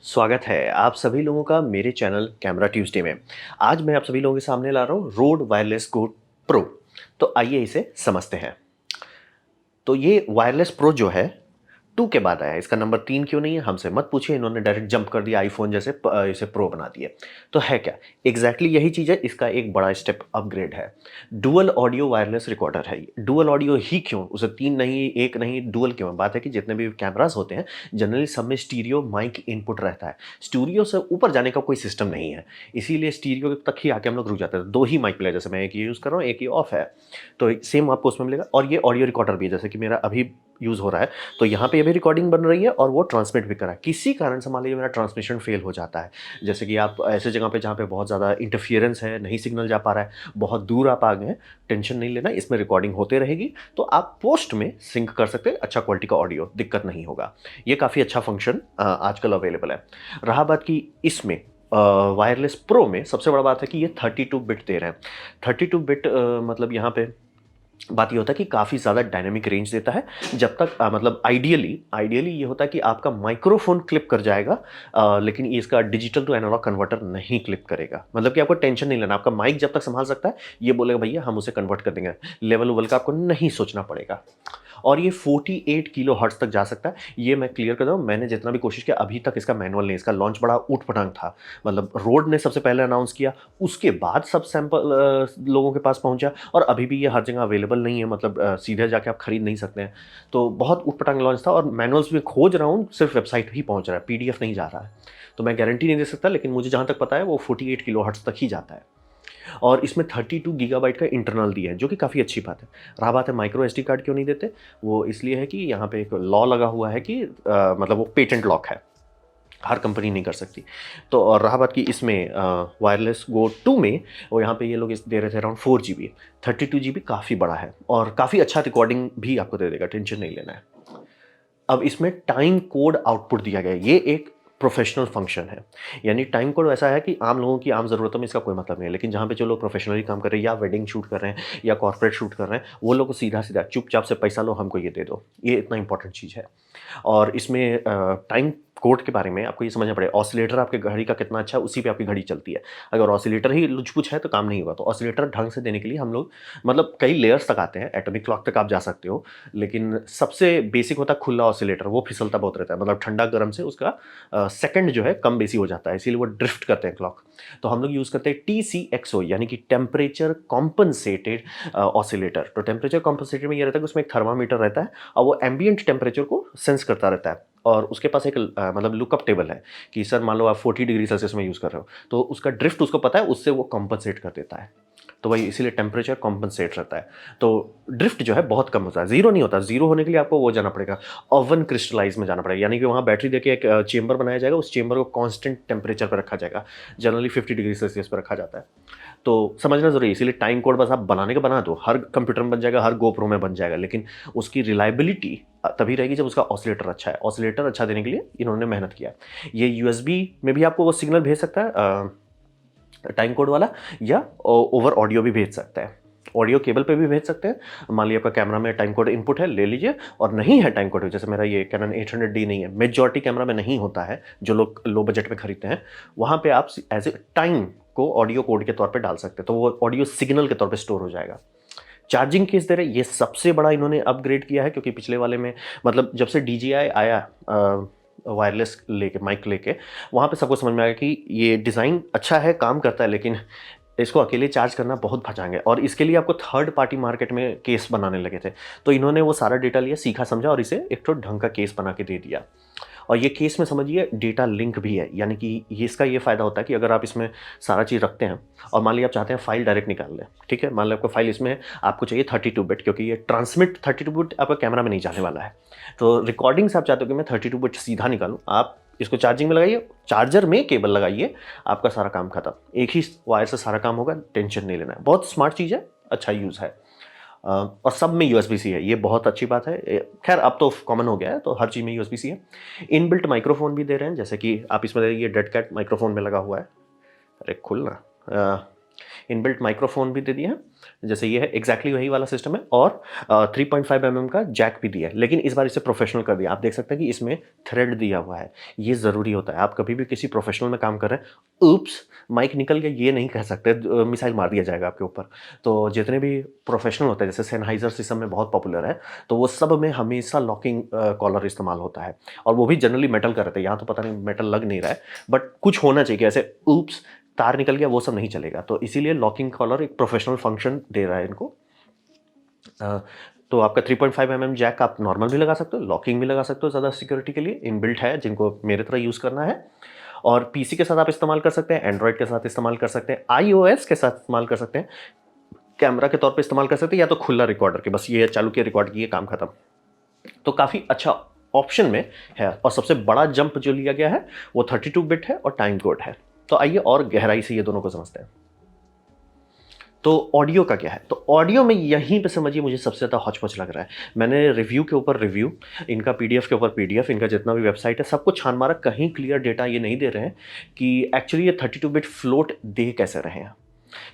स्वागत है आप सभी लोगों का मेरे चैनल कैमरा ट्यूसडे में। आज मैं आप सभी लोगों के सामने ला रहा हूँ रोड वायरलेस गो प्रो। तो आइए इसे समझते हैं। तो ये वायरलेस प्रो जो है 2 के बाद आया है। इसका नंबर 3 क्यों नहीं है हमसे मत पूछिए, इन्होंने डायरेक्ट जंप कर दिया आईफोन जैसे इसे प्रो बना दिया। तो है क्या, एग्जैक्टली यही चीज़ है, इसका एक बड़ा स्टेप अपग्रेड है। डुअल ऑडियो वायरलेस रिकॉर्डर है ये। डुअल ऑडियो ही क्यों, उसे 3 नहीं 1 नहीं डुअल क्यों? बात है कि जितने भी कैमरास होते हैं जनरली सब में स्टीरियो माइक इनपुट रहता है। स्टूडियो से ऊपर जाने का कोई सिस्टम नहीं है, इसीलिए स्टीरियो तक ही आके हम लोग रुक जाते हैं। 2 ही माइक प्ले, जैसे मैं एक ये यूज़ कर रहा हूँ एक ये ऑफ है, तो सेम आपको उसमें मिलेगा। और ये ऑडियो रिकॉर्डर भी है, जैसे कि मेरा अभी यूज़ हो रहा है, तो यहाँ पे ये भी रिकॉर्डिंग बन रही है और वो ट्रांसमिट भी कर रहा है। किसी कारण से मान लीजिए मेरा ट्रांसमिशन फेल हो जाता है, जैसे कि आप ऐसे जगह पे जहाँ पे बहुत ज़्यादा इंटरफियरेंस है, नहीं सिग्नल जा पा रहा है, बहुत दूर आप आ गए हैं, टेंशन नहीं लेना, इसमें रिकॉर्डिंग होते रहेगी। तो आप पोस्ट में सिंक कर सकते हैं, अच्छा क्वालिटी का ऑडियो, दिक्कत नहीं होगा। ये काफ़ी अच्छा फंक्शन आजकल अवेलेबल है। रहा बात की इसमें वायरलेस प्रो में सबसे बड़ा बात है कि ये 32 बिट दे रहे हैं। 32 बिट मतलब यहाँ पे बात ये होता है कि काफ़ी ज़्यादा डायनामिक रेंज देता है। जब तक मतलब आइडियली ये होता है कि आपका माइक्रोफोन क्लिप कर जाएगा, लेकिन ये इसका डिजिटल टू एनालॉग कन्वर्टर नहीं क्लिप करेगा। मतलब कि आपको टेंशन नहीं लेना, आपका माइक जब तक संभाल सकता है ये बोलेगा भैया हम उसे कन्वर्ट कर देंगे। लेवल वेवल का आपको नहीं सोचना पड़ेगा। और ये 48 किलो हर्ट्ज तक जा सकता है। ये मैं क्लियर कर दूँ, मैंने जितना भी कोशिश किया अभी तक इसका मैनुअल नहीं, इसका लॉन्च बड़ा ऊट-पटांग था। मतलब रोड ने सबसे पहले अनाउंस किया, उसके बाद सब सैंपल लोगों के पास पहुँचा, और अभी भी ये हर जगह अवेलेबल नहीं है। मतलब सीधे जाके आप खरीद नहीं सकते हैं। तो बहुत ऊट-पटांग लॉन्च था, और मैनुअल्स भी खोज रहा हूँ, सिर्फ वेबसाइट ही पहुँच रहा है, पीडीएफ नहीं जा रहा है। तो मैं गारंटी नहीं दे सकता, लेकिन मुझे जहाँ तक पता है वो 48 किलो हर्ट्ज तक ही जाता है। और इसमें 32 गीगाबाइट का इंटरनल दिया है, जो कि काफ़ी अच्छी बात है। रहा बात है माइक्रो एसडी कार्ड क्यों नहीं देते, वो इसलिए है कि यहाँ पे एक लॉ लगा हुआ है कि मतलब वो पेटेंट लॉक है, हर कंपनी नहीं कर सकती। तो और रहा बात कि इसमें वायरलेस गो 2 में वो यहाँ पे ये लोग इस दे रहे थे अराउंड 4 GB। 32 GB काफ़ी बड़ा है और काफ़ी अच्छा रिकॉर्डिंग भी आपको दे देगा, टेंशन नहीं लेना है। अब इसमें टाइम कोड आउटपुट दिया गया है, ये एक प्रोफेशनल फंक्शन है। यानी टाइम कोड वैसा है कि आम लोगों की आम ज़रूरतों में इसका कोई मतलब नहीं है, लेकिन जहाँ पे जो लोग प्रोफेशनली काम कर रहे हैं या वेडिंग शूट कर रहे हैं या कॉर्पोरेट शूट कर रहे हैं, वो लोग को सीधा-सीधा चुपचाप से पैसा लो हमको ये दे दो। ये इतना इंपॉर्टेंट चीज़ है। और इसमें टाइम कोड के बारे में आपको ये समझना पड़ेगा, ऑसिलेटर आपके घड़ी का कितना अच्छा है, उसी पे आपकी घड़ी चलती है। अगर ऑसिलेटर ही लुच-पुच है तो काम नहीं होगा। तो ऑसिलेटर ढंग से देने के लिए हम लोग मतलब कई लेयर्स तक आते हैं, एटॉमिक क्लॉक तक आप जा सकते हो, लेकिन सबसे बेसिक होता है खुला ऑसिलेटर, वो फिसलता बहुत रहता है। मतलब ठंडा-गर्म से उसका सेकंड जो है कम बेसी हो जाता है, इसीलिए वो ड्रिफ्ट करते हैं क्लॉक। तो हम लोग यूज़ करते हैं TCXO, यानी कि टेम्परेचर कॉम्पनसेटेड ऑसिलेटर। तो टेम्परेचर कॉम्पनसेटेड में ये रहता है कि उसमें एक थर्मामीटर रहता है और वो एम्बिएंट टेम्परेचर को सेंस करता रहता है, और उसके पास एक मतलब लुकअप टेबल है कि सर मान लो आप 40 डिग्री सेल्सियस में यूज़ कर रहे हो, तो उसका ड्रिफ्ट उसको पता है, उससे वो कॉम्पनसेट कर देता है। तो वही इसीलिए टेम्परेचर कॉम्पनसेट रहता है। तो ड्रिफ्ट जो है बहुत कम होता है, ज़ीरो नहीं होता। ज़ीरो होने के लिए आपको वो जाना पड़ेगा, ओवन क्रिस्टलाइज़ में जाना पड़ेगा, यानी कि वहाँ बैटरी देके एक चेंबर बनाया जाएगा, उस चेंबर को कांस्टेंट टेम्परेचर पे रखा जाएगा। जनरली 50 डिग्री सेल्सियस पे रखा जाता है। तो समझना ज़रूरी है, इसीलिए टाइम कोड बस आप बनाने का बना दो, हर कंप्यूटर में बन जाएगा, हर गोप्रो में बन जाएगा, लेकिन उसकी रिलायबिलिटी तभी रहेगी जब उसका ऑसिलेटर अच्छा है। ऑसिलेटर अच्छा देने के लिए इन्होंने मेहनत किया है। ये यूएसबी में भी आपको वो सिग्नल भेज सकता है टाइम कोड वाला, या ओवर ऑडियो भी भेज सकता है, ऑडियो केबल पे भी भेज सकते हैं। मान लीजिए आपका कैमरा में टाइम कोड इनपुट है, ले लीजिए, और नहीं है टाइम कोड, जैसे मेरा ये कैनन 800D नहीं है, मेजॉरिटी कैमरा में नहीं होता है, जो लोग लो बजट में खरीदते हैं, वहाँ पे आप एज ए टाइम को ऑडियो कोड के तौर पे डाल सकते हैं, तो वो ऑडियो सिग्नल के तौर पे स्टोर हो जाएगा। चार्जिंग किस दे रहे, ये सबसे बड़ा इन्होंने अपग्रेड किया है, क्योंकि पिछले वाले में मतलब जब से DJI आया वायरलेस लेके माइक लेके, वहाँ पे सबको समझ में आया कि ये डिज़ाइन अच्छा है, काम करता है, लेकिन इसको अकेले चार्ज करना बहुत भचांग है, और इसके लिए आपको थर्ड पार्टी मार्केट में केस बनाने लगे थे। तो इन्होंने वो सारा डेटा लिया, सीखा समझा, और इसे एक तो ढंग का केस बना के दे दिया। और ये केस में समझिए डेटा लिंक भी है, यानी कि ये इसका ये फ़ायदा होता है कि अगर आप इसमें सारा चीज़ रखते हैं और मान लीजिए आप चाहते हैं फ़ाइल डायरेक्ट निकाल लें, ठीक है, मान लो आपका फ़ाइल इसमें है, आपको चाहिए 32 बिट, क्योंकि ये ट्रांसमिट 32 बिट आपका कैमरा में नहीं जाने वाला है। तो रिकॉर्डिंग से आप चाहते हो कि मैं 32 बिट सीधा निकालूँ, आप इसको चार्जिंग में लगाइए, चार्जर में केबल लगाइए, आपका सारा काम खत्म, एक ही वायर से सारा काम होगा, टेंशन नहीं लेना है। बहुत स्मार्ट चीज़ है, अच्छा यूज़ है। और सब में USB-C है, ये बहुत अच्छी बात है। खैर अब तो कॉमन हो गया है, तो हर चीज़ में USB-C है। इनबिल्ट माइक्रोफोन भी दे रहे हैं, जैसे कि आप इसमें ये डेड कैट माइक्रोफोन में लगा हुआ है। अरे खुल ना, इनबिल्ट माइक्रोफोन भी दे दिया है, जैसे ये है एग्जैक्टली वही वाला सिस्टम है, और 3.5 mm का जैक भी दिया है, लेकिन इस बार इसे प्रोफेशनल कर दिया। आप देख सकते हैं कि इसमें थ्रेड दिया हुआ है, ये ज़रूरी होता है। आप कभी भी किसी प्रोफेशनल में काम कर रहे हैं, ऊप्स माइक निकल गया, ये नहीं कह सकते, मिसाइल मार दिया जाएगा आपके ऊपर। तो जितने भी प्रोफेशनल होते हैं, जैसे सेनहाइजर सिस्टम में बहुत पॉपुलर है, तो वो सब में हमेशा लॉकिंग कॉलर इस्तेमाल होता है, और वो भी जनरली मेटल का रहता है। यहाँ तो पता नहीं मेटल लग नहीं रहा है, बट कुछ होना चाहिए कि ऐसे ऊप्स तार निकल गया, वो सब नहीं चलेगा। तो इसीलिए लॉकिंग कॉलर एक प्रोफेशनल फंक्शन दे रहा है इनको। तो आपका 3.5 mm जैक आप नॉर्मल भी लगा सकते हो, लॉकिंग भी लगा सकते हो, ज़्यादा सिक्योरिटी के लिए इनबिल्ट है, जिनको मेरे तरह यूज़ करना है। और पीसी के साथ आप इस्तेमाल कर सकते हैं, एंड्रॉयड के साथ इस्तेमाल कर सकते हैं, iOS के साथ इस्तेमाल कर सकते हैं, कैमरा के तौर पे इस्तेमाल कर सकते हैं, या तो खुला रिकॉर्डर के, बस ये चालू किया, रिकॉर्ड किए, काम खत्म। तो काफ़ी अच्छा ऑप्शन में है। और सबसे बड़ा जंप जो लिया गया है वो 32 बिट है और टाइम कोड है। तो आइए और गहराई से ये दोनों को समझते हैं। तो ऑडियो का क्या है? तो ऑडियो में यहीं पे समझिए मुझे सबसे ज़्यादा हौच-पौच लग रहा है। मैंने रिव्यू के ऊपर रिव्यू, इनका पीडीएफ के ऊपर पीडीएफ, इनका जितना भी वेबसाइट है सबको छान मारा, कहीं क्लियर डेटा ये नहीं दे रहे हैं कि एक्चुअली ये 32 बिट फ्लोट दे कैसे रहे हैं।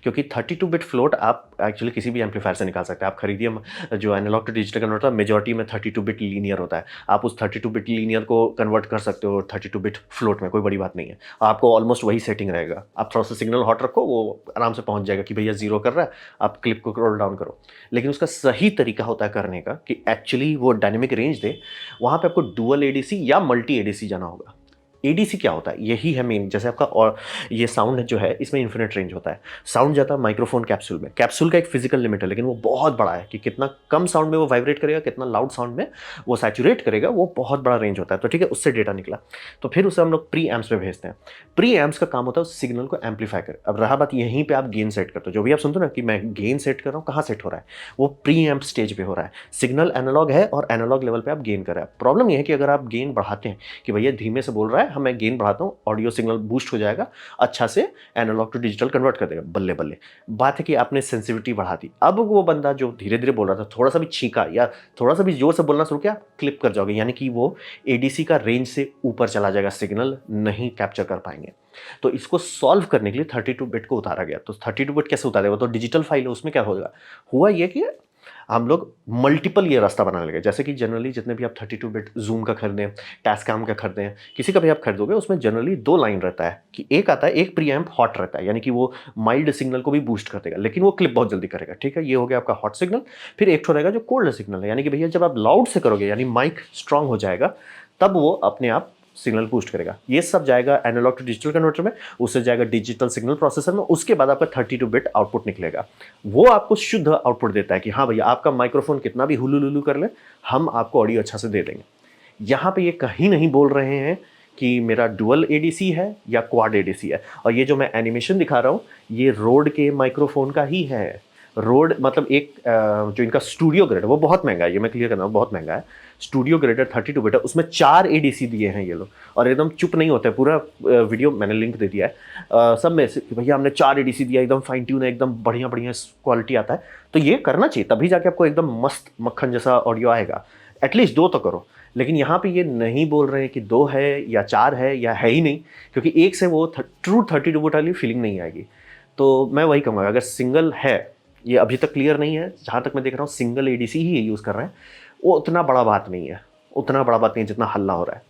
क्योंकि 32 बिट फ्लोट आप एक्चुअली किसी भी एम्पलीफायर से निकाल सकते हैं। आप खरीदिए जो analogue to digital converter, majority में 32 बिट लीनियर होता है। आप उस 32 बिट लीनियर को कन्वर्ट कर सकते हो 32 बिट फ्लोट में, कोई बड़ी बात नहीं है। आपको ऑलमोस्ट वही सेटिंग रहेगा। आप थोड़ा सा सिग्नल हॉट रखो, वो आराम से पहुंच जाएगा कि भैया जीरो कर रहा है, आप क्लिप को रोल डाउन करो। लेकिन उसका सही तरीका होता है करने का कि एक्चुअली वो डायनेमिक रेंज दे। वहाँ पर आपको डुअल एडीसी या मल्टी एडीसी जाना होगा। एडीसी क्या होता है? यही है मेन। जैसे आपका और ये साउंड जो है इसमें इन्फिनिट रेंज होता है। साउंड जाता है माइक्रोफोन कैप्सूल में। कैप्सूल का एक फिजिकल लिमिट है, लेकिन वो बहुत बड़ा है कि कितना कम साउंड में वो वाइब्रेट करेगा, कितना लाउड साउंड में वो सैचुरेट करेगा, वो बहुत बड़ा रेंज होता है। तो ठीक है, उससे डेटा निकला, तो फिर उसे हम लोग प्री एम्प्स में भेजते हैं। प्री एम्प्स का काम होता है उस सिग्नल को एम्पलीफाई कर। अब रहा बात, यहीं पर आप गेन सेट करते हो। जो भी आप सुनते हो ना कि मैं गेन सेट कर रहा हूँ, कहाँ सेट हो रहा है? वो प्री एम्प स्टेज पे हो रहा है। सिग्नल एनालॉग है और एनालॉग लेवल पे आप गेन कर रहे हैं। प्रॉब्लम यह है कि अगर आप गेन बढ़ाते हैं कि भैया धीमे से बोल रहा है, हमें गेन बढ़ाता हूँ, ऑडियो सिग्नल बूस्ट हो जाएगा, अच्छा से एनालॉग टू डिजिटल कन्वर्ट कर देगा, बल्ले बल्ले। बात है कि आपने सेंसिटिविटी बढ़ा दी। अब वो बंदा जो धीरे धीरे बोल रहा था, थोड़ा सा भी छींका या थोड़ा सा भी जोर से बोलना शुरू किया, क्लिप कर जाओगे, यानी कि वो एडीसी का रेंज से ऊपर चला जाएगा, सिग्नल नहीं कैप्चर कर पाएंगे। तो इसको सॉल्व करने के लिए 32 बिट को उतारा गया। तो 32 बिट कैसे उतारे? वो तो डिजिटल फाइल है, उसमें क्या होगा? हुआ ये कि हम लोग मल्टीपल ये रास्ता बनाने लगे। जैसे कि जनरली जितने भी आप 32 बिट जूम का खरीदें, टैस्कैम का खरीदें, किसी का भी आप खरीदोगे, उसमें जनरली दो लाइन रहता है कि एक आता है, एक प्री एम्प हॉट रहता है, यानी कि वो माइल्ड सिग्नल को भी बूस्ट कर देगा, लेकिन वो क्लिप बहुत जल्दी करेगा। ठीक है, ये हो गया आपका हॉट सिग्नल। फिर एक ठो रहेगा जो कोल्ड सिग्नल है, यानी कि भैया जब आप लाउड से करोगे, यानी माइक स्ट्रांग हो जाएगा, तब वो अपने आप सिग्नल बूस्ट करेगा। ये सब जाएगा एनालॉग टू डिजिटल कन्वर्टर में, उससे जाएगा डिजिटल सिग्नल प्रोसेसर में, उसके बाद आपका 32 बिट आउटपुट निकलेगा। वो आपको शुद्ध आउटपुट देता है कि हाँ भैया, आपका माइक्रोफोन कितना भी हुलू लुलू कर ले, हम आपको ऑडियो अच्छा से दे देंगे। यहाँ पे ये कहीं नहीं बोल रहे हैं कि मेरा डुअल एडीसी है या क्वाड एडीसी है। और ये जो मैं एनिमेशन दिखा रहा हूँ, ये रोड के माइक्रोफोन का ही है। रोड मतलब एक जो इनका स्टूडियो ग्रेड है वो बहुत महंगा है, ये मैं क्लियर करना हूँ, बहुत महंगा है। स्टूडियो ग्रेडर 32 बिट है, उसमें 4 एडीसी दिए हैं ये लोग, और एकदम चुप नहीं होते। पूरा वीडियो मैंने लिंक दे दिया है सब में से, भैया हमने 4 एडीसी दिया, एकदम फाइन ट्यून है, एकदम बढ़िया बढ़िया क्वालिटी आता है। तो ये करना चाहिए, तभी जाके आपको एकदम मस्त मक्खन जैसा ऑडियो आएगा। एटलीस्ट 2 तो करो। लेकिन यहाँ पे ये नहीं बोल रहे हैं कि 2 है या 4 है या है ही नहीं, क्योंकि एक से वो ट्रू 32 बिट वाली फीलिंग नहीं आएगी। तो मैं वही कहूँगा, अगर सिंगल है, ये अभी तक क्लियर नहीं है, जहाँ तक मैं देख रहा हूँ सिंगल एडीसी ही ये यूज़ कर रहे हैं, वो उतना बड़ा बात नहीं है, उतना बड़ा बात नहीं है जितना हल्ला हो रहा है।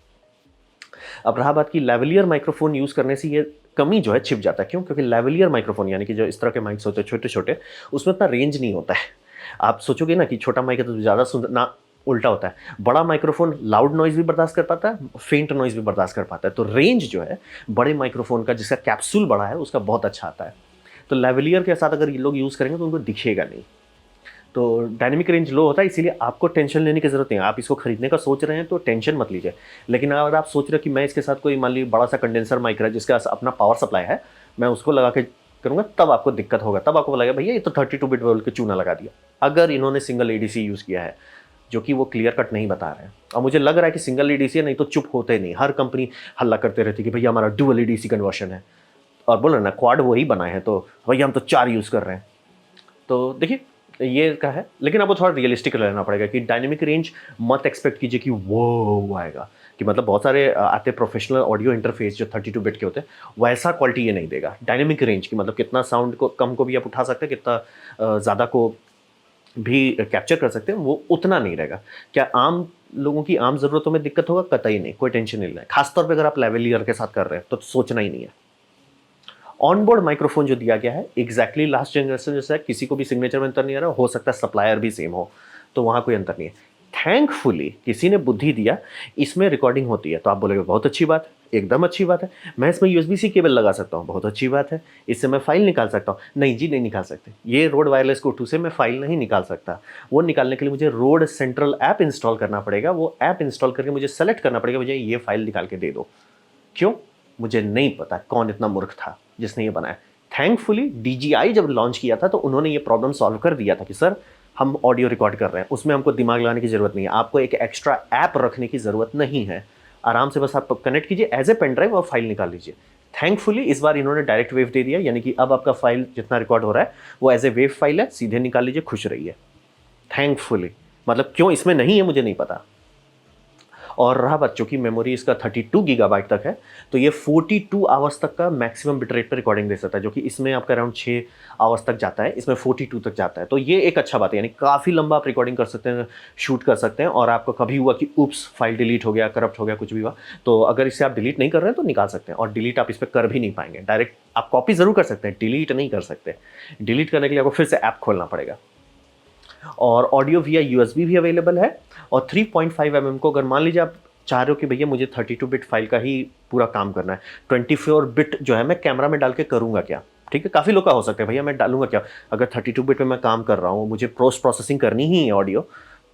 अब रहा बात कि लेवलियर माइक्रोफोन यूज़ करने से ये कमी जो है छिप जाता है। क्यों? क्योंकि लेवलियर माइक्रोफोन, यानी कि जो इस तरह के माइक्स होते हैं छोटे छोटे, उसमें इतना रेंज नहीं होता है। आप सोचोगे ना कि छोटा माइक है तो ज़्यादा सुंदर ना, उल्टा होता है। बड़ा माइक्रोफोन लाउड नॉइज़ भी बर्दाश्त कर पाता है, फेंट नॉइज़ भी बर्दाश्त कर पाता है। तो रेंज जो है बड़े माइक्रोफोन का, जिसका कैप्सूल बड़ा है, उसका बहुत अच्छा आता है। तो लेवलियर के साथ अगर ये लोग यूज़ करेंगे तो उनको दिखेगा नहीं। तो डायनेमिक रेंज लो होता है, इसीलिए आपको टेंशन लेने की ज़रूरत नहीं है। आप इसको खरीदने का सोच रहे हैं तो टेंशन मत लीजिए। लेकिन अगर आप सोच रहे हो कि मैं इसके साथ कोई मान लीजिए बड़ा सा कंडेंसर माइक है जिसका अपना पावर सप्लाई है, मैं उसको लगा के करूँगा, तब आपको दिक्कत होगा। तब आपको लगेगा भैया ये तो 32 बिट बोल के चूना लगा दिया। अगर इन्होंने सिंगल एडीसी यूज़ किया है, जो कि वो क्लियर कट नहीं बता रहे हैं, और मुझे लग रहा है कि सिंगल एडीसी है, नहीं तो चुप होते नहीं। हर कंपनी हल्ला करते रहती है कि भैया हमारा डुअल एडीसी कन्वर्शन है, और बोलो ना क्वाड वही बनाए हैं, तो भैया हम तो 4 यूज़ कर रहे हैं। तो देखिए ये का है, लेकिन आपको थोड़ा रियलिस्टिक रहना पड़ेगा कि डायनेमिक रेंज मत एक्सपेक्ट कीजिए कि वो आएगा, कि मतलब बहुत सारे आते प्रोफेशनल ऑडियो इंटरफेस जो 32 बिट के होते हैं, वैसा क्वालिटी ये नहीं देगा। डायनेमिक रेंज की मतलब कितना साउंड को कम को भी आप उठा सकते हैं, कितना ज़्यादा को भी कैप्चर कर सकते हैं, वो उतना नहीं रहेगा। क्या आम लोगों की आम ज़रूरतों में दिक्कत होगा? कतई नहीं, कोई टेंशन नहीं लेना है। खासतौर पे अगर आप लेवलियर के साथ कर रहे हैं तो सोचना ही नहीं है। ऑनबोर्ड माइक्रोफोन जो दिया गया है एग्जैक्टली लास्ट जनरेशन जैसा है, किसी को भी सिग्नेचर में अंतर नहीं आ रहा, हो सकता है सप्लायर भी सेम हो, तो वहाँ कोई अंतर नहीं है। थैंकफुली किसी ने बुद्धि दिया, इसमें रिकॉर्डिंग होती है, तो आप बोलेंगे बहुत अच्छी बात है, एकदम अच्छी बात है। मैं इसमें USB-C केबल लगा सकता हूँ, बहुत अच्छी बात है। इससे मैं फाइल निकाल सकता हूँ। नहीं जी, नहीं निकाल सकते। ये रोड वायरलेस गो 2 से मैं फाइल नहीं निकाल सकता। वो निकालने के लिए मुझे रोड सेंट्रल ऐप इंस्टॉल करना पड़ेगा। वो ऐप इंस्टॉल करके मुझे सेलेक्ट करना पड़ेगा, मुझे ये फाइल निकाल के दे दो। क्यों? मुझे नहीं पता कौन इतना मूर्ख था जिसने ये बनाया। थैंकफुली DJI जब लॉन्च किया था तो उन्होंने ये प्रॉब्लम सॉल्व कर दिया था कि सर हम ऑडियो रिकॉर्ड कर रहे हैं, उसमें हमको दिमाग लगाने की ज़रूरत नहीं है, आपको एक एक्स्ट्रा ऐप रखने की ज़रूरत नहीं है। आराम से बस आप कनेक्ट कीजिए एज ए पेन ड्राइव और फाइल निकाल लीजिए। थैंकफुली इस बार इन्होंने डायरेक्ट वेव दे दिया, यानी कि अब आपका फाइल जितना रिकॉर्ड हो रहा है वो एज ए वेव फाइल है, सीधे निकाल लीजिए, खुश रहिए। थैंकफुली मतलब क्यों इसमें नहीं है मुझे नहीं पता। और रहा बात, चूंकि मेमोरी इसका 32 गीगाबाइट तक है, तो ये 42 आवर्स तक का मैक्सिमम बिटरेट पर रिकॉर्डिंग दे सकता है, जो कि इसमें आपका अराउंड 6 आवर्स तक जाता है, इसमें 42 तक जाता है। तो ये एक अच्छा बात है, यानी काफ़ी लंबा आप रिकॉर्डिंग कर सकते हैं, शूट कर सकते हैं। और आपको कभी हुआ कि उप्स फाइल डिलीट हो गया, करप्ट हो गया, कुछ भी हुआ, तो अगर इसे आप डिलीट नहीं कर रहे हैं तो निकाल सकते हैं। और डिलीट आप इस पर कर भी नहीं पाएंगे, डायरेक्ट आप कॉपी ज़रूर कर सकते हैं, डिलीट नहीं कर सकते। डिलीट करने के लिए आपको फिर से ऐप खोलना पड़ेगा। और ऑडियो विया USB भी अवेलेबल है। और 3.5 mm को अगर मान लीजिए आप चाह रहे हो कि भैया मुझे 32 बिट फाइल का ही पूरा काम करना है, 24 बिट जो है मैं कैमरा में डाल के करूँगा क्या? ठीक है, काफ़ी लोग का हो सकता है भैया मैं डालूंगा क्या, अगर 32 बिट में मैं काम कर रहा हूँ, मुझे पोस्ट प्रोसेसिंग करनी ही है ऑडियो,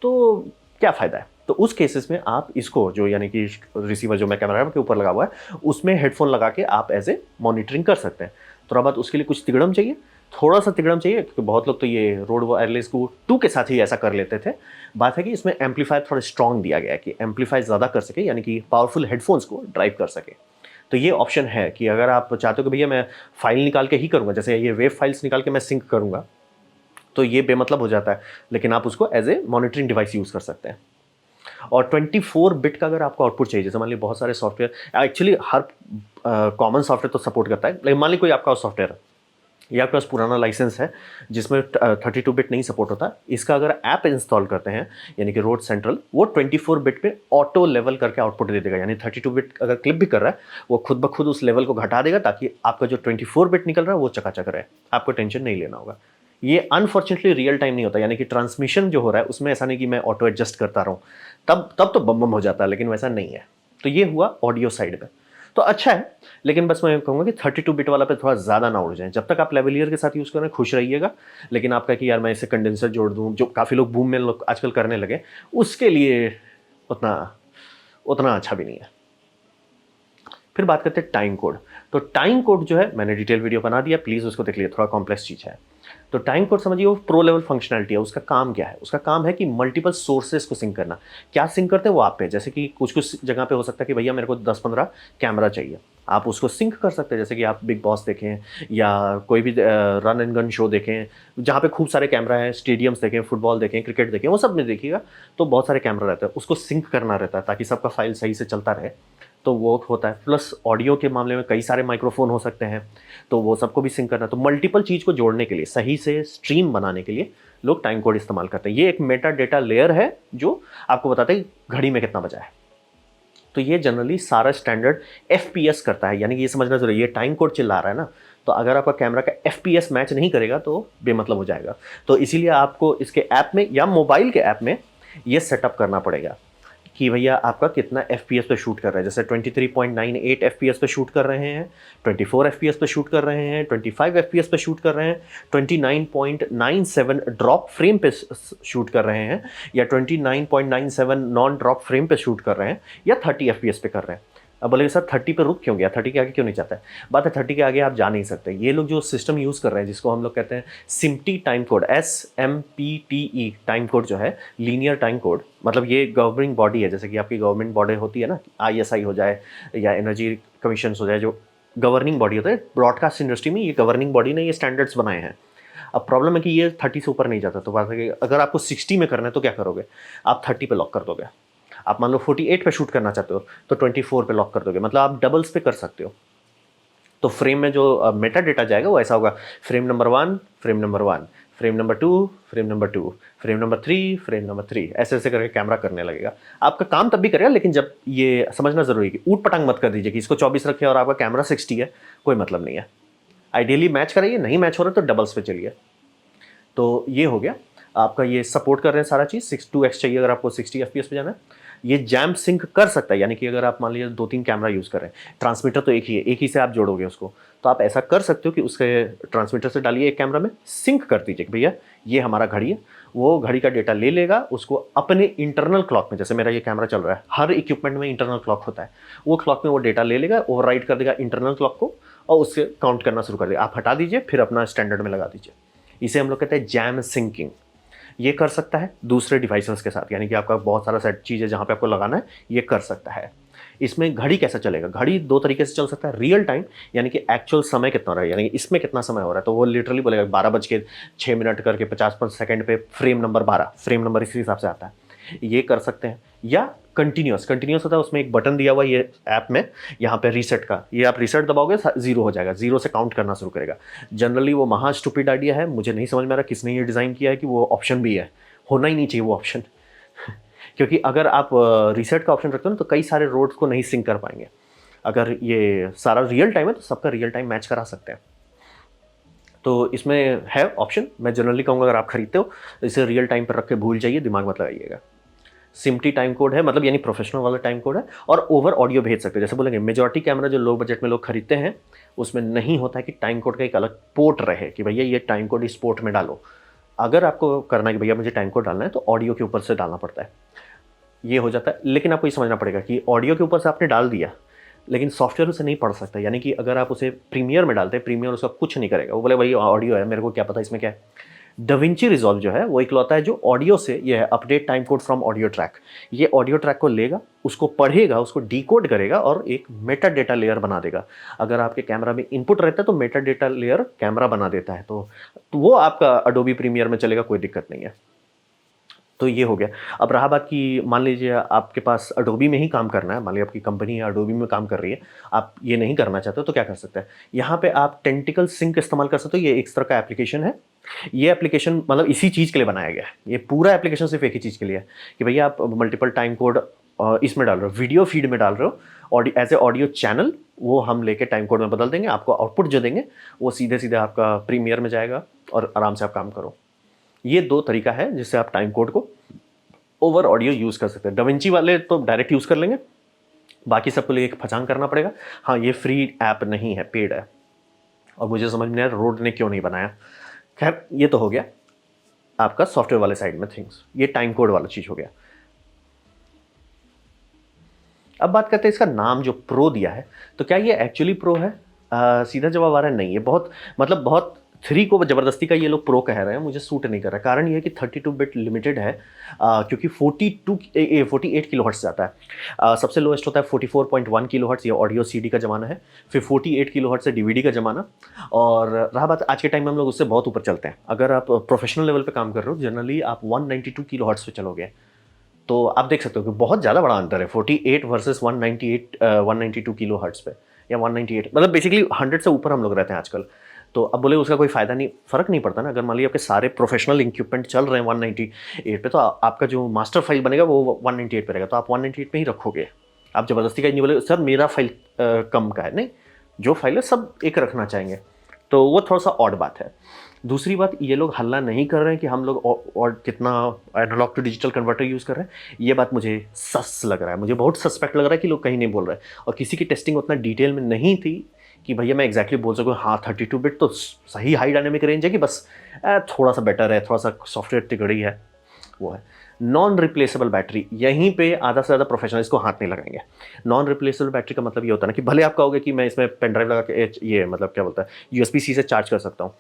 तो क्या फ़ायदा है? तो उस केसेस में आप इसको जो यानी कि रिसीवर जो मैं कैमरा के ऊपर लगा हुआ है उसमें हेडफोन लगा के आप एज ए मॉनिटरिंग कर सकते हैं। थोड़ा बहुत उसके लिए कुछ तिगड़म चाहिए, थोड़ा सा तिगड़म चाहिए, क्योंकि बहुत लोग तो ये रोड वायरलेस को 2 के साथ ही ऐसा कर लेते थे। बात है कि इसमें एम्पलीफायर थोड़ा स्ट्रॉन्ग दिया गया है कि एम्पलीफाई ज़्यादा कर सके, यानी कि पावरफुल हेडफोन्स को ड्राइव कर सके। तो ये ऑप्शन है कि अगर आप चाहते हो कि भैया मैं फाइल निकाल के ही करूँगा, जैसे ये वेव फाइल्स निकाल के मैं सिंक करूँगा, तो ये बेमतलब हो जाता है, लेकिन आप उसको as a monitoring device use कर सकते हैं। और 24 बिट का अगर आपको आउटपुट चाहिए, जैसे मान लीजिए बहुत सारे सॉफ्टवेयर, एक्चुअली हर कॉमन सॉफ्टवेयर तो सपोर्ट करता है, लेकिन मान लीजिए कोई आपका सॉफ्टवेयर या आपके पास पुराना लाइसेंस है जिसमें 32 बिट नहीं सपोर्ट होता, इसका अगर ऐप इंस्टॉल करते हैं यानी कि रोड सेंट्रल, वो 24 बिट पे ऑटो लेवल करके आउटपुट दे देगा। यानी 32 बिट अगर क्लिप भी कर रहा है वो खुद ब खुद उस लेवल को घटा देगा, ताकि आपका जो 24 बिट निकल रहा है वो चकाचक रहे, आपको टेंशन नहीं लेना होगा। ये अनफॉर्चुनेटली रियल टाइम नहीं होता, यानी कि ट्रांसमिशन जो हो रहा है उसमें ऐसा नहीं कि मैं ऑटो एडजस्ट करता रहूँ, तब तो बम बम हो जाता है, लेकिन वैसा नहीं है। तो ये हुआ ऑडियो साइड में, तो अच्छा है। लेकिन बस मैं कहूँगा कि 32 बिट वाला पे थोड़ा ज़्यादा ना उड़ जाएं। जब तक आप लेवलियर के साथ यूज़ कर रहे हैं खुश रहिएगा, लेकिन आपका कि यार मैं इसे कंडेंसर जोड़ दूँ, जो काफ़ी लोग बूम में लोग आजकल करने लगे, उसके लिए उतना उतना अच्छा भी नहीं है। फिर बात करते हैं टाइम कोड। तो टाइम कोड जो है मैंने डिटेल वीडियो बना दिया, प्लीज़ उसको देख लीजिए, थोड़ा कॉम्प्लेक्स चीज़ है। तो टाइम कोड समझिए वो प्रो लेवल फंक्शनैलिटी है। उसका काम क्या है? उसका काम है कि मल्टीपल सोर्सेज को सिंक करना। क्या सिंक करते हैं वो आप पे, जैसे कि कुछ कुछ जगह पे हो सकता है कि भैया मेरे को 10-15 कैमरा चाहिए, आप उसको सिंक कर सकते हैं। जैसे कि आप बिग बॉस देखें या कोई भी रन एंड गन शो देखें जहाँ पे खूब सारे कैमरा हैं, स्टेडियम्स देखें, फुटबॉल देखें, क्रिकेट देखें, वो सब में देखिएगा तो बहुत सारे कैमरा रहते हैं, उसको सिंक करना रहता है ताकि सबका फाइल सही से चलता रहे। तो वो होता है। प्लस ऑडियो के मामले में कई सारे माइक्रोफोन हो सकते हैं, तो वो सबको भी सिंक करना। तो मल्टीपल चीज़ को जोड़ने के लिए, सही से स्ट्रीम बनाने के लिए लोग टाइम कोड इस्तेमाल करते हैं। ये एक मेटा डेटा लेयर है जो आपको बताता है कि घड़ी में कितना बजा है। तो ये जनरली सारा स्टैंडर्ड FPS करता है, यानी कि ये समझना जरूरी है, ये टाइम कोड चिल्ला रहा है ना, तो अगर आपका कैमरा का FPS मैच नहीं करेगा तो बेमतलब हो जाएगा। तो इसीलिए आपको इसके ऐप में या मोबाइल के ऐप में ये सेटअप करना पड़ेगा कि भैया आपका कितना FPS पे शूट कर रहा है। जैसे 23.98 FPS पे शूट कर रहे हैं, 24 FPS पे शूट कर रहे हैं, 25 FPS पे शूट कर रहे हैं, 29.97 ड्रॉप फ्रेम पे शूट कर रहे हैं, या 29.97 नॉन ड्रॉप फ्रेम पे शूट कर रहे हैं, या 30 FPS पे कर रहे हैं। अब बोलेंगे सर 30 पे रुक क्यों गया, 30 के आगे क्यों नहीं जाता है? बात है 30 के आगे आप जा नहीं सकते। ये लोग जो सिस्टम यूज़ कर रहे हैं जिसको हम लोग कहते हैं SMPTE time code, SMPTE time code जो है, लीनियर टाइम कोड, मतलब ये गवर्निंग बॉडी है, जैसे कि आपकी गवर्नमेंट बॉडी होती है ना, ISI हो जाए या एनर्जी कमीशन हो जाए, जो गवर्निंग बॉडी होता है ब्रॉडकास्ट इंडस्ट्री में, ये गवर्निंग बॉडी ने ये स्टैंडर्ड्स बनाए हैं। अब प्रॉब्लम है कि ये 30 से ऊपर नहीं जाता, तो बात है कि अगर आपको 60 में करना है तो क्या करोगे, आप 30 पे लॉक कर दोगे। आप मान लो 48 पे शूट करना चाहते हो तो 24 पे लॉक कर दोगे, मतलब आप डबल्स पे कर सकते हो। तो फ्रेम में जो मेटा डेटा जाएगा वो ऐसा होगा, frame number 1, frame number 1, frame number 2, frame number 2, frame number 3, frame number 3, ऐसे ऐसे करके कैमरा करने लगेगा। आपका काम तब भी करेगा, लेकिन जब ये समझना जरूरी है कि ऊट पटांग मत कर दीजिए कि इसको 24 रखे और आपका कैमरा 60 है, कोई मतलब नहीं है। आइडियली मैच कराइए, नहीं मैच हो रहा तो डबल्स पे चलिए। तो ये हो गया आपका, ये सपोर्ट कर रहे हैं सारा चीज़। 2x चाहिए अगर आपको 60 FPS पे जाना है। ये जैम सिंक कर सकता है, यानी कि अगर आप मान लीजिए 2-3 कैमरा यूज़ कर रहे हैं, ट्रांसमीटर तो एक ही है, एक ही से आप जोड़ोगे उसको, तो आप ऐसा कर सकते हो कि उसके ट्रांसमीटर से डालिए एक कैमरा में, सिंक कर दीजिए कि भैया ये हमारा घड़ी है। वो घड़ी का डेटा ले लेगा, उसको अपने इंटरनल क्लॉक में, जैसे मेरा ये कैमरा चल रहा है, हर इक्विपमेंट में इंटरनल क्लॉक होता है, वो क्लॉक में वो डेटा ले लेगा, ओवरराइड कर देगा इंटरनल क्लॉक को और उससे काउंट करना शुरू कर देगा। आप हटा दीजिए, फिर अपना स्टैंडर्ड में लगा दीजिए। इसे हम लोग कहते हैं जैम सिंकिंग। ये कर सकता है दूसरे डिवाइसेस के साथ, यानी कि आपका बहुत सारा सेट चीज़ है जहाँ पे आपको लगाना है, ये कर सकता है। इसमें घड़ी कैसा चलेगा? घड़ी दो तरीके से चल सकता है, रियल टाइम यानी कि एक्चुअल समय कितना रहा है, यानी कि इसमें कितना समय हो रहा है, तो वो लिटरली बोलेगा 12:06 करके 50 सेकंड पे फ्रेम नंबर 12, फ्रेम नंबर इसी हिसाब से आता है। ये कर सकते हैं। या कंटिन्यूस होता है, उसमें एक बटन दिया हुआ है ये ऐप में, यहाँ पे रीसेट का, ये आप रीसेट दबाओगे 0 हो जाएगा, 0 से काउंट करना शुरू करेगा। जनरली वो महा स्टूपिड आइडिया है, मुझे नहीं समझ में आ रहा किसने ये डिज़ाइन किया है कि वो ऑप्शन भी है, होना ही नहीं चाहिए वो ऑप्शन। क्योंकि अगर आप रीसेट का ऑप्शन रखते हो ना तो कई सारे रोड्स को नहीं सिंक कर पाएंगे। अगर ये सारा रियल टाइम है तो सबका रियल टाइम मैच करा सकते हैं। तो इसमें है ऑप्शन, मैं जनरली कहूँगा अगर आप खरीदते हो तो इसे रियल टाइम पर रख के भूल जाइए, दिमाग मत लगाइएगा। सिम्पटी टाइम कोड है, मतलब यानी प्रोफेशनल वाला टाइम कोड है, और ओवर ऑडियो भेज सकते हैं। जैसे बोलेंगे मेजॉरिटी कैमरा जो लो बजट में लोग खरीदते हैं उसमें नहीं होता है कि टाइम कोड का एक अलग पोर्ट रहे कि भैया ये टाइम कोड इस पोर्ट में डालो। अगर आपको करना है कि भैया मुझे टाइम कोड डालना है तो ऑडियो के ऊपर से डालना पड़ता है, ये हो जाता है। लेकिन आपको ये समझना पड़ेगा कि ऑडियो के ऊपर से आपने डाल दिया, लेकिन सॉफ्टवेयर उसे नहीं पढ़ सकता। यानी कि अगर आप उसे प्रीमियर में डालते हैं, प्रीमियर उसका कुछ नहीं करेगा, वो बोले भाई ऑडियो है, मेरे को क्या पता इसमें क्या है। डविंची रिजॉल्व जो है वो इकलौता है जो ऑडियो से, ये है update time code from audio track, ये ऑडियो ट्रैक को लेगा, उसको पढ़ेगा, उसको डिकोड करेगा और एक मेटा डेटा लेयर बना देगा। अगर आपके कैमरा में इनपुट रहता है तो मेटा डेटा लेयर कैमरा बना देता है, तो वो आपका अडोबी प्रीमियर में चलेगा, कोई दिक्कत नहीं है। तो ये हो गया। अब रहा बात कि मान लीजिए आपके पास अडोबी में ही काम करना है, मान लीजिए आपकी कंपनी अडोबी में काम कर रही है, आप ये नहीं करना चाहते हो तो क्या कर सकते हैं, यहाँ पे आप टेंटिकल सिंक इस्तेमाल कर सकते हो। ये एक तरह का एप्लीकेशन है, ये एप्लीकेशन मतलब इसी चीज़ के लिए बनाया गया है। ये पूरा एप्लीकेशन सिर्फ एक ही चीज़ के लिए है कि भैया आप मल्टीपल टाइम कोड इसमें डाल रहे हो, वीडियो फीड में डाल रहे हो, audio as a audio channel, वो हम लेके टाइम कोड में बदल देंगे, आपको आउटपुट जो देंगे वो सीधे सीधे आपका प्रीमियर में जाएगा और आराम से आप काम करो। ये दो तरीका है जिससे आप टाइम कोड को ओवर ऑडियो यूज़ कर सकते हैं। डविंची वाले तो डायरेक्ट यूज़ कर लेंगे, बाकी सबको लिए एक फचांग करना पड़ेगा। हाँ, ये फ्री ऐप नहीं है, पेड है, और मुझे समझ में नहीं आया रोड ने क्यों नहीं बनाया। खैर, ये तो हो गया आपका सॉफ्टवेयर वाले साइड में थिंग्स, ये टाइम कोड वाला चीज़ हो गया। अब बात करते हैं इसका नाम जो प्रो दिया है, तो क्या ये एक्चुअली प्रो है? सीधा जवाब आ रहा है नहीं। ये बहुत मतलब बहुत 3 को ज़बरदस्ती का ये लोग प्रो कह रहे हैं, मुझे सूट नहीं कर रहा। कारण ये है कि 32 बिट लिमिटेड है, क्योंकि 48 किलो हर्ट्ज जाता है। सबसे लोएस्ट होता है 44.1 किलो हर्ट्ज, ये ऑडियो सीडी का ज़माना है। फिर 48 किलो हर्ट्ज से डीवीडी का ज़माना। और रहा बात आज के टाइम में हम लोग उससे बहुत ऊपर चलते हैं। अगर आप प्रोफेशनल लेवल पे काम कर रहे हो जनरली आप 192 किलो हर्ट्ज पे चलोगे, तो आप देख सकते हो कि बहुत ज़्यादा बड़ा अंतर है 48 वर्सेस 192 किलो हर्ट्ज पे, या 198, मतलब बेसिकली 100 से ऊपर हम लोग रहते हैं आजकल। तो अब बोले उसका कोई फ़ायदा नहीं, फ़र्क नहीं पड़ता ना। अगर मान लीजिए आपके सारे प्रोफेशनल इक्विपमेंट चल रहे हैं 198 पे, तो आपका जो मास्टर फाइल बनेगा वो 198 पे रहेगा, तो आप 198 पे ही रखोगे। आप ज़बरदस्ती का नहीं बोले सर मेरा फाइल कम का है, नहीं, जो फाइल है सब एक रखना चाहेंगे, तो वो थोड़ा सा ऑड बात है। दूसरी बात, ये लोग हल्ला नहीं कर रहे हैं कि हम लोग और कितना analogue to digital converter use कर रहे हैं। ये बात मुझे सस लग रहा है, मुझे बहुत सस्पेक्ट लग रहा है कि लोग कहीं नहीं बोल रहे हैं, और किसी की टेस्टिंग उतना डिटेल में नहीं थी कि भैया मैं एग्जैक्टली बोल सकूँ हाँ 32 बिट तो सही हाई डायनेमिक रेंज है, कि बस थोड़ा सा बेटर है, थोड़ा सा सॉफ्टवेयर तिगड़ी है, वो है। नॉन रिप्लेसेबल बैटरी, यहीं पे आधा से ज़्यादा प्रोफेशनल इसको हाथ नहीं लगाएंगे। नॉन रिप्लेसेबल बैटरी का मतलब ये होता है ना कि भले आप कहोगे कि मैं इसमें पेन ड्राइव लगा के ये मतलब क्या बोलता है USB-C से चार्ज कर सकता हूँ,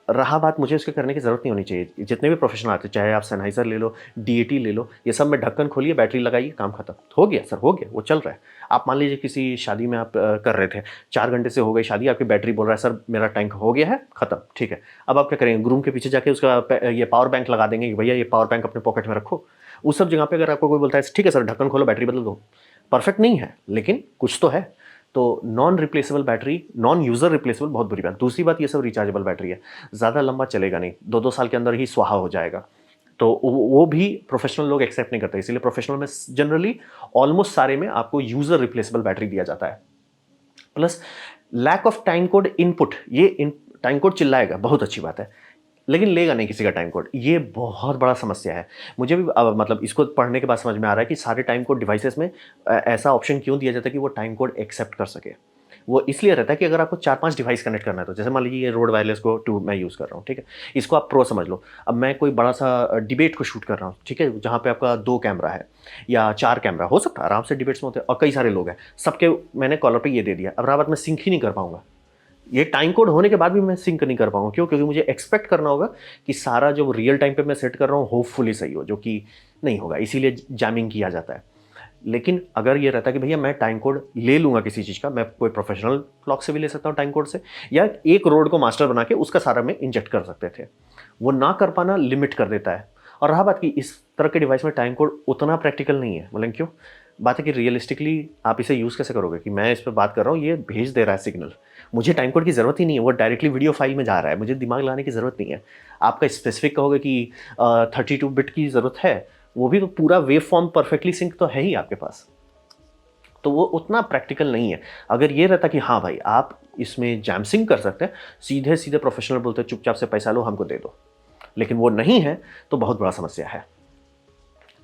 रहा बात मुझे उसके करने की ज़रूरत नहीं होनी चाहिए। जितने भी प्रोफेशनल आते हैं, चाहे आप सनहाइजर ले लो, DAT ले लो, ये सब में ढक्कन खोलिए, बैटरी लगाइए, काम खत्म, हो गया सर, हो गया, वो चल रहा है। आप मान लीजिए किसी शादी में आप कर रहे थे, 4 घंटे से हो गई शादी, आपकी बैटरी बोल रहा है सर मेरा टैंक हो गया है, खत्म, ठीक है। अब आप क्या करेंगे, ग्रूम के पीछे जाके उसका ये पावर बैंक लगा देंगे कि भैया ये पावर बैंक अपने पॉकेट में रखो, उस सब जगह पे अगर आपको कोई बोलता है ठीक है सर ढक्कन खोलो बैटरी बदल दो, परफेक्ट नहीं है लेकिन कुछ तो है। तो non replaceable battery, non user replaceable बहुत बुरी बात। दूसरी बात, ये सब रिचार्जेबल बैटरी है, ज़्यादा लंबा चलेगा नहीं, 2-2 साल के अंदर ही स्वाहा हो जाएगा। तो वो भी प्रोफेशनल लोग एक्सेप्ट नहीं करते, इसीलिए प्रोफेशनल में जनरली ऑलमोस्ट सारे में आपको यूज़र रिप्लेसेबल बैटरी दिया जाता है। Plus lack of time code input, ये टाइम कोड चिल्लाएगा, बहुत अच्छी बात है, लेकिन लेगा नहीं किसी का टाइम कोड, ये बहुत बड़ा समस्या है। मुझे भी मतलब इसको पढ़ने के बाद समझ में आ रहा है कि सारे टाइम कोड डिवाइसेस में ऐसा ऑप्शन क्यों दिया जाता है कि वो टाइम कोड एक्सेप्ट कर सके। वो इसलिए रहता है कि अगर आपको 4-5 डिवाइस कनेक्ट करना है, तो जैसे मान लीजिए ये रोड वायरलेस को 2 मैं यूज़ कर रहा हूँ, ठीक है? इसको आप प्रो समझ लो। अब मैं कोई बड़ा-सा डिबेट को शूट कर रहा हूँ, ठीक है? जहाँ पे आपका 2 कैमरा है या 4 कैमरा, हो सकता है आराम से डिबेट्स में होते हैं और कई सारे लोग हैं, सबके मैंने कॉलर पे ये दे दिया। अब रहा बात, मैं सिंक ही नहीं कर पाऊँगा। ये टाइम कोड होने के बाद भी मैं सिंक नहीं कर पाऊँगा, क्यों? क्योंकि मुझे एक्सपेक्ट करना होगा कि सारा जो रियल टाइम पे मैं सेट कर रहा हूँ होपफुली सही हो, जो कि नहीं होगा, इसीलिए जैमिंग किया जाता है। लेकिन अगर ये रहता है कि भैया मैं टाइम कोड ले लूँगा किसी चीज़ का, मैं कोई प्रोफेशनल क्लॉक से भी ले सकता हूँ टाइम कोड से, या एक रोड को मास्टर बना के उसका सारा में इंजेक्ट कर सकते थे। वो ना कर पाना लिमिट कर देता है। और रहा बात कि इस तरह के डिवाइस में टाइम कोड उतना प्रैक्टिकल नहीं है। बोलेंगे क्यों? बात है कि रियलिस्टिकली आप इसे यूज़ कैसे करोगे कि मैं इस पे बात कर रहा हूँ, ये भेज दे रहा है सिग्नल। मुझे टाइम कोड की ज़रूरत ही नहीं है, वो डायरेक्टली वीडियो फाइल में जा रहा है, मुझे दिमाग लगाने की ज़रूरत नहीं है। आपका स्पेसिफिक कहोगे कि 32 बिट की ज़रूरत है, वो भी तो पूरा वेव फॉर्म परफेक्टली सिंक तो है ही आपके पास। तो वो उतना प्रैक्टिकल नहीं है। अगर ये रहता कि हाँ भाई आप इसमें जैम सिंक कर सकते हैं, सीधे-सीधे प्रोफेशनल बोलते हैं चुपचाप से पैसा लो हमको दे दो। लेकिन वो नहीं है, तो बहुत बड़ा समस्या है।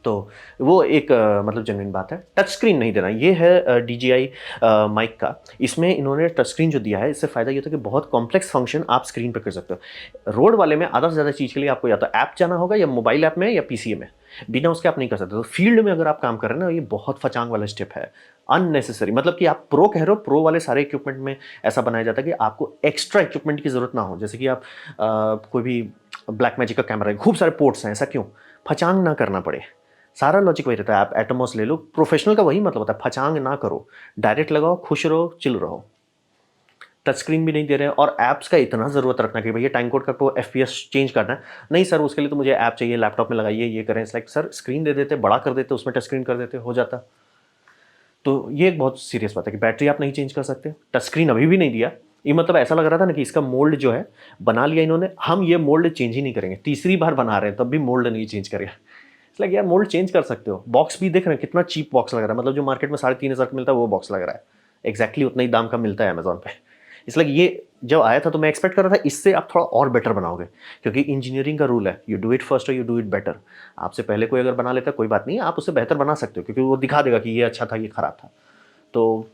तो वो एक मतलब जेन्युइन बात है। टच स्क्रीन नहीं देना, ये है DJI माइक का। इसमें इन्होंने टच स्क्रीन जो दिया है, इससे फ़ायदा ये होता है कि बहुत कॉम्प्लेक्स फंक्शन आप स्क्रीन पे कर सकते हो। रोड वाले में आधा से ज़्यादा चीज़ के लिए आपको या तो ऐप जाना होगा या मोबाइल ऐप में या पीसी में, बिना उसके आप नहीं कर सकते। तो फील्ड में अगर आप काम कर रहे हैं ना, ये बहुत फचांग वाला स्टेप है, अननेसेसरी। मतलब कि आप प्रो कह रहे हो, प्रो वाले सारे इक्विपमेंट में ऐसा बनाया जाता है कि आपको एक्स्ट्रा इक्विपमेंट की ज़रूरत ना हो। जैसे कि आप कोई भी ब्लैक मैजिक का कैमरा है, खूब सारे पोर्ट्स हैं, ऐसा क्यों? फचांग ना करना पड़े। सारा लॉजिक वही रहता है। आप एटमॉस ले लो, प्रोफेशनल का वही मतलब होता है, फचांग ना करो, डायरेक्ट लगाओ, खुश रहो, चिल रहो। टच स्क्रीन भी नहीं दे रहे हैं और ऐप्स का इतना ज़रूरत रखना कि भैया टाइम कोड का आपको FPS चेंज करना है, नहीं सर उसके लिए तो मुझे ऐप चाहिए, लैपटॉप में लगाइए, ये करें। इट्स लाइक सर स्क्रीन दे देते, बड़ा कर देते, उसमें टच स्क्रीन कर देते, हो जाता। तो ये एक बहुत सीरियस बात है कि बैटरी आप नहीं चेंज कर सकते, टच स्क्रीन अभी भी नहीं दिया। ये मतलब ऐसा लग रहा था ना कि इसका मोल्ड जो है बना लिया इन्होंने, हम ये मोल्ड चेंज ही नहीं करेंगे, तीसरी बार बना रहे हैं तब भी मोल्ड नहीं चेंज करेगा। इट्स लाइक यार मोल्ड चेंज कर सकते हो। बॉक्स भी देख रहे हैं कितना चीप बॉक्स लग रहा है, मतलब जो मार्केट में 3,500 का मिलता है वो बॉक्स लग रहा है, एग्जैक्टली उतना ही दाम का मिलता है अमेजोन पे। इसलिए ये जब आया था तो मैं एक्सपेक्ट कर रहा था इससे आप थोड़ा और बेटर बनाओगे, क्योंकि इंजीनियरिंग का रूल है, यू डू इट फर्स्ट और यू डू इट बेटर। आपसे पहले कोई अगर बना लेता है कोई बात नहीं, आप उससे बेहतर बना सकते हो, क्योंकि वो दिखा देगा कि ये अच्छा था, ये खराब था। तो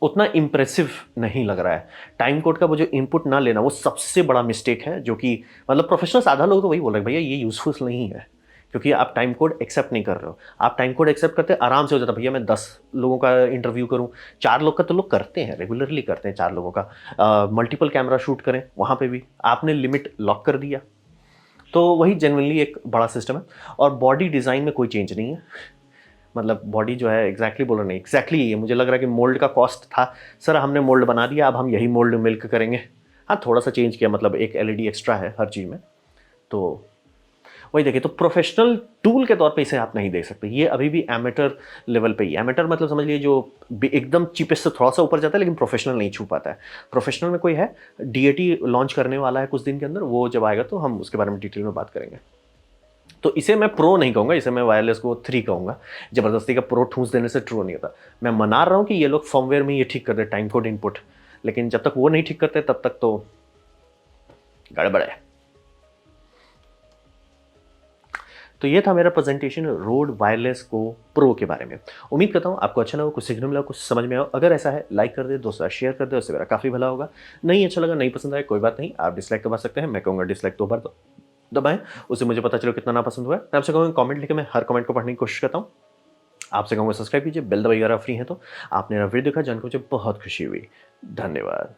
उतना इम्प्रेसिव नहीं लग रहा है। टाइम कोड का वो जो इनपुट ना लेना, वो सबसे बड़ा मिस्टेक है, जो कि मतलब प्रोफेशनल साधा लोग तो वही बोल रहे हैं भैया ये यूजफुल नहीं है, क्योंकि आप टाइम कोड एक्सेप्ट नहीं कर रहे हो। आप टाइम कोड एक्सेप्ट करते आराम से हो जाता, भैया मैं 10 लोगों का इंटरव्यू करूं, 4 लोग का तो लोग करते हैं, रेगुलरली करते हैं 4 लोगों का। मल्टीपल कैमरा शूट करें, वहाँ पे भी आपने लिमिट लॉक कर दिया। तो वही जेनुइनली एक बड़ा सिस्टम है। और बॉडी डिज़ाइन में कोई चेंज नहीं है, मतलब बॉडी जो है एग्जैक्टली बोल रहा नहीं, एग्जैक्टली ये मुझे लग रहा है कि मोल्ड का कॉस्ट था, सर हमने मोल्ड बना दिया, अब हम यही मोल्ड मिल्क करेंगे। हाँ थोड़ा सा चेंज किया, मतलब एक LED एक्स्ट्रा है हर चीज़ में। तो वही देखिए, तो प्रोफेशनल टूल के तौर पे इसे आप नहीं देख सकते, ये अभी भी एमेटर लेवल पे ही। एमेटर मतलब समझ लीजिए जो एकदम चीपेस्ट से थोड़ा सा ऊपर जाता है, लेकिन प्रोफेशनल नहीं छू पाता है। प्रोफेशनल में कोई है, DAT लॉन्च करने वाला है कुछ दिन के अंदर, वो जब आएगा तो हम उसके बारे में डिटेल में बात करेंगे। तो इसे मैं प्रो नहीं कहूँगा, इसे मैं वायरलेस को 3 कहूँगा। ज़बरदस्ती का प्रो ठूंस देने से ट्रू नहीं होता। मैं मना रहा हूँ कि ये लोग फर्मवेयर में ये ठीक कर दे टाइम कोड इनपुट, लेकिन जब तक वो नहीं ठीक करते तब तक तो गड़बड़ है। तो ये था मेरा प्रेजेंटेशन रोड वायरलेस को प्रो के बारे में। उम्मीद करता हूँ आपको अच्छा लगा, कुछ सीखने मिला, कुछ समझ में आया। अगर ऐसा है लाइक कर दे, दोस्तों शेयर कर दे, उससे मेरा काफ़ी भला होगा। नहीं अच्छा लगा, नहीं पसंद आया, कोई बात नहीं, आप डिसलाइक दबा सकते हैं। मैं कहूँगा डिसलाइक 2 बार दबाएं, उससे मुझे पता चलो कितना ना पसंद हुआ है। मैं आपसे कहूँगा कमेंट लिखे, मैं हर कमेंट को पढ़ने की कोशिश करता हूँ। आपसे कहूँगा सब्सक्राइब कीजिए, बेल दबाइए अगर आप फ्री हैं तो। आपने मेरा वीडियो देखा, जानकर मुझे बहुत खुशी हुई। धन्यवाद।